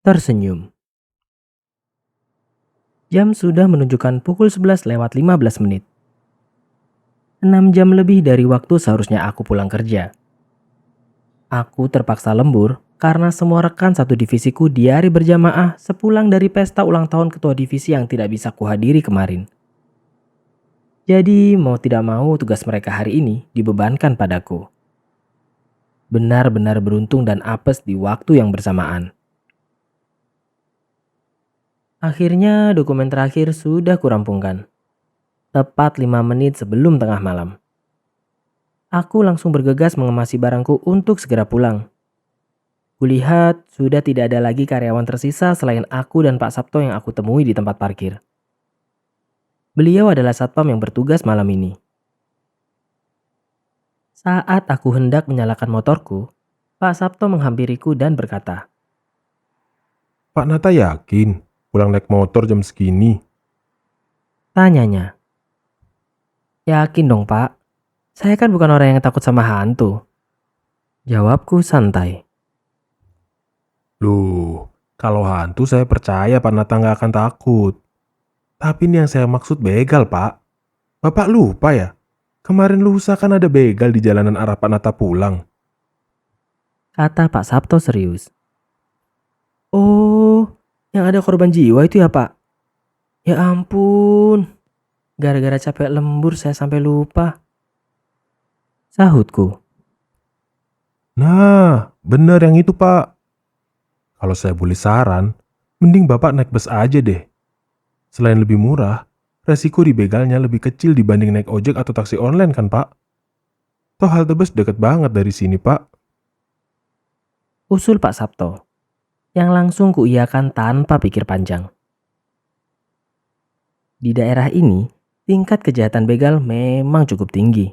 tersenyum. Jam sudah menunjukkan pukul 11 lewat 15 menit. 6 jam lebih dari waktu seharusnya aku pulang kerja. Aku terpaksa lembur karena semua rekan satu divisiku diare berjamaah sepulang dari pesta ulang tahun ketua divisi yang tidak bisa kuhadiri kemarin. Jadi mau tidak mau tugas mereka hari ini dibebankan padaku. Benar-benar beruntung dan apes di waktu yang bersamaan. Akhirnya dokumen terakhir sudah kurampungkan. Tepat 5 menit sebelum tengah malam. Aku langsung bergegas mengemasi barangku untuk segera pulang. Kulihat sudah tidak ada lagi karyawan tersisa selain aku dan Pak Sabto yang aku temui di tempat parkir. Beliau adalah satpam yang bertugas malam ini. Saat aku hendak menyalakan motorku, Pak Sabto menghampiriku dan berkata, Pak Nata yakin pulang naik motor jam segini? tanyanya, yakin dong Pak, saya kan bukan orang yang takut sama hantu. Jawabku santai. Loh, kalau hantu saya percaya Pak Nata nggak akan takut. Tapi ini yang saya maksud begal, Pak. Bapak lupa ya? Kemarin lusa kan ada begal di jalanan arah Pak Nata pulang. Kata Pak Sabto serius. Oh, yang ada korban jiwa itu ya Pak? Ya ampun, gara-gara capek lembur saya sampai lupa. Sahutku. Nah, bener yang itu, Pak. Kalau saya boleh saran, mending Bapak naik bus aja deh. Selain lebih murah, resiko di begalnya lebih kecil dibanding naik ojek atau taksi online kan, Pak? Toh halte bus deket banget dari sini, Pak. Usul Pak Sabto, yang langsung kuiyakan tanpa pikir panjang. Di daerah ini, tingkat kejahatan begal memang cukup tinggi.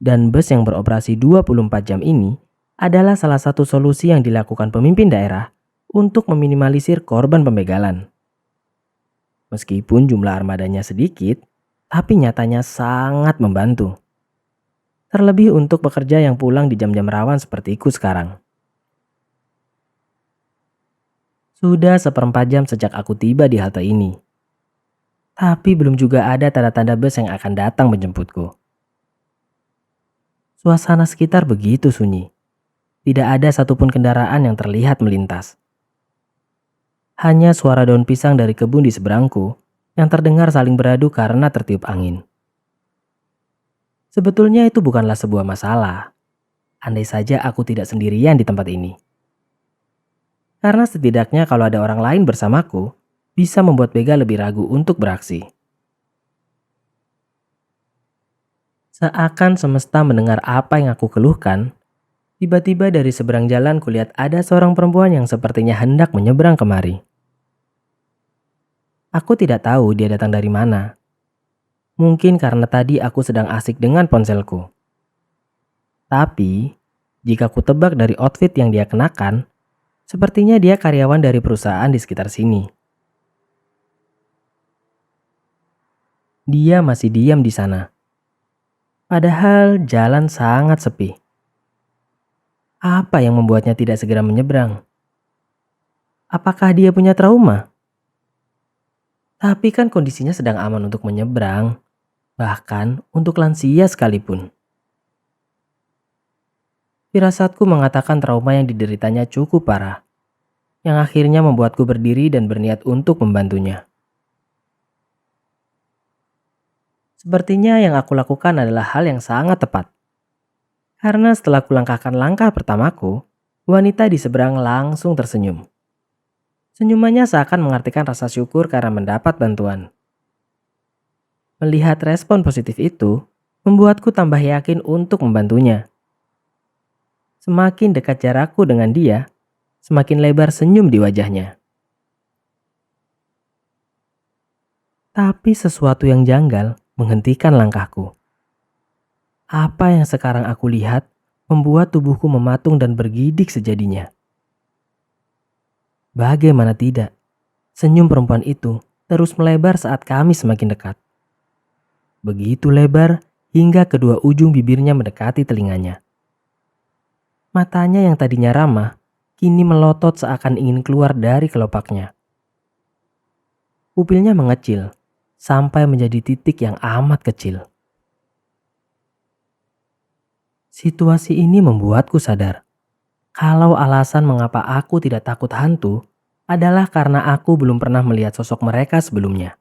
Dan bus yang beroperasi 24 jam ini adalah salah satu solusi yang dilakukan pemimpin daerah untuk meminimalisir korban pembegalan. Meskipun jumlah armadanya sedikit, tapi nyatanya sangat membantu. Terlebih untuk pekerja yang pulang di jam-jam rawan sepertiku sekarang. Sudah 1/4 jam sejak aku tiba di halte ini. Tapi belum juga ada tanda-tanda bus yang akan datang menjemputku. Suasana sekitar begitu sunyi. Tidak ada satupun kendaraan yang terlihat melintas. Hanya suara daun pisang dari kebun di seberangku yang terdengar saling beradu karena tertiup angin. Sebetulnya itu bukanlah sebuah masalah. Andai saja aku tidak sendirian di tempat ini. Karena setidaknya kalau ada orang lain bersamaku, bisa membuat begal lebih ragu untuk beraksi. Seakan semesta mendengar apa yang aku keluhkan, tiba-tiba dari seberang jalan kulihat ada seorang perempuan yang sepertinya hendak menyeberang kemari. Aku tidak tahu dia datang dari mana. Mungkin karena tadi aku sedang asik dengan ponselku. Tapi, jika ku tebak dari outfit yang dia kenakan, sepertinya dia karyawan dari perusahaan di sekitar sini. Dia masih diam di sana. Padahal jalan sangat sepi. Apa yang membuatnya tidak segera menyeberang? Apakah dia punya trauma? Tapi kan kondisinya sedang aman untuk menyeberang. Bahkan untuk lansia sekalipun. Firasatku mengatakan trauma yang dideritanya cukup parah. Yang akhirnya membuatku berdiri dan berniat untuk membantunya. Sepertinya yang aku lakukan adalah hal yang sangat tepat. Karena setelah kulangkahkan langkah pertamaku, wanita di seberang langsung tersenyum. Senyumannya seakan mengartikan rasa syukur karena mendapat bantuan. Melihat respon positif itu, membuatku tambah yakin untuk membantunya. Semakin dekat jarakku dengan dia, semakin lebar senyum di wajahnya. Tapi sesuatu yang janggal menghentikan langkahku. Apa yang sekarang aku lihat membuat tubuhku mematung dan bergidik sejadinya. Bagaimana tidak, senyum perempuan itu terus melebar saat kami semakin dekat. Begitu lebar hingga kedua ujung bibirnya mendekati telinganya. Matanya yang tadinya ramah, kini melotot seakan ingin keluar dari kelopaknya. Pupilnya mengecil sampai menjadi titik yang amat kecil. Situasi ini membuatku sadar kalau alasan mengapa aku tidak takut hantu adalah karena aku belum pernah melihat sosok mereka sebelumnya.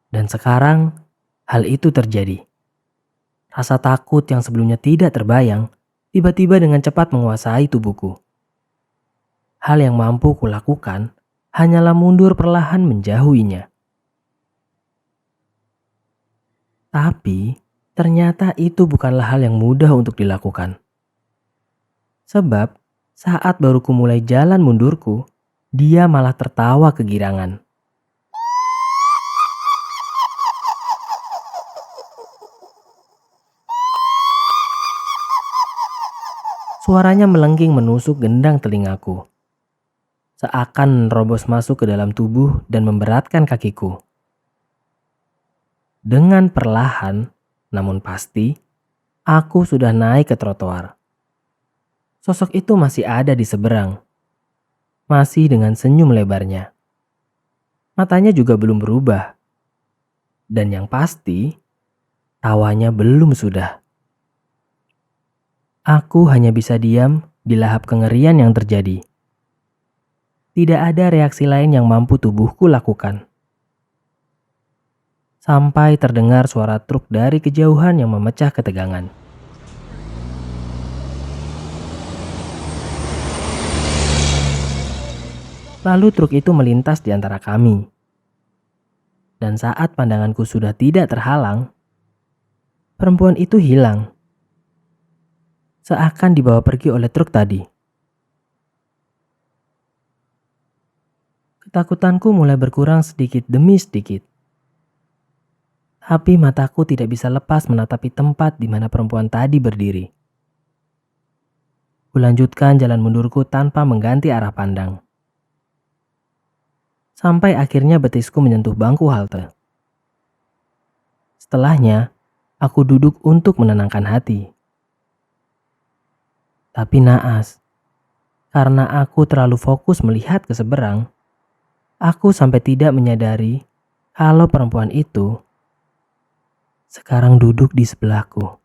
Dan sekarang hal itu terjadi. Rasa takut yang sebelumnya tidak terbayang tiba-tiba dengan cepat menguasai tubuhku. Hal yang mampu kulakukan hanyalah mundur perlahan menjauhinya. Tapi ternyata itu bukanlah hal yang mudah untuk dilakukan. Sebab saat baru kumulai jalan mundurku, dia malah tertawa kegirangan. Suaranya melengging menusuk gendang telingaku. Seakan menerobos masuk ke dalam tubuh dan memberatkan kakiku. Dengan perlahan, namun pasti, aku sudah naik ke trotoar. Sosok itu masih ada di seberang. Masih dengan senyum lebarnya. Matanya juga belum berubah. Dan yang pasti, tawanya belum sudah. Aku hanya bisa diam di lahap kengerian yang terjadi. Tidak ada reaksi lain yang mampu tubuhku lakukan. Sampai terdengar suara truk dari kejauhan yang memecah ketegangan. Lalu truk itu melintas di antara kami. Dan saat pandanganku sudah tidak terhalang, perempuan itu hilang. Seakan dibawa pergi oleh truk tadi. Ketakutanku mulai berkurang sedikit demi sedikit. Tapi mataku tidak bisa lepas menatapi tempat di mana perempuan tadi berdiri. Kulanjutkan jalan mundurku tanpa mengganti arah pandang. Sampai akhirnya betisku menyentuh bangku halte. Setelahnya, aku duduk untuk menenangkan hati. Tapi naas, karena aku terlalu fokus melihat ke seberang, aku sampai tidak menyadari kalau perempuan itu sekarang duduk di sebelahku.